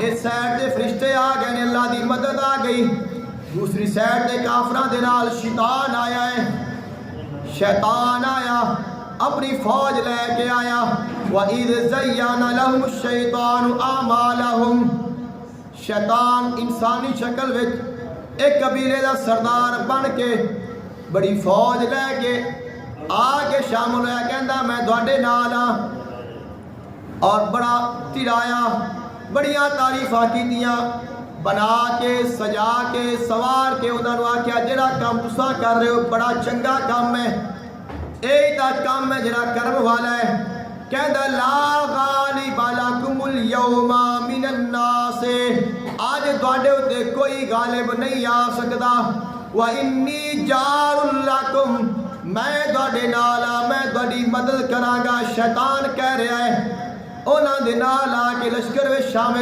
इस साइड के फरिश्ते आ गए ने, अल्लाह की मदद आ गई। दूसरी साइड के काफरां दे नाल शैतान आया है। शैतान आया अपनी फौज लैके आया। वइज़ ज़य्यना लहुम शैतानु आमालहुम, शैतान इंसानी शक्ल विच एक कबीले का सरदार बन के बड़ी फौज लैके आके शामिल होया। कहंदा मैं तुहाडे नाल हां, और बड़ा तिराया, बड़िया तारीफां कीतियां, बना के सजा के सवार के उन्होंने आख्या जिहड़ा काम तुसां कर रहे हो बड़ा चंगा काम है, यही तो काम है जिहड़ा करन वाला है। कहंदा ला गालिबा लकुमुल यौमा मिनन नास, आज तुहाडे उत्ते कोई गालिब नहीं आ सकदा। व इन्नी जारुल लकुम, मैं तुहाडे नाल आ, मैं तुहाडी मदद करांगा। शैतान कह रहा है उन्हां दे नाल आके लश्कर विच शामिल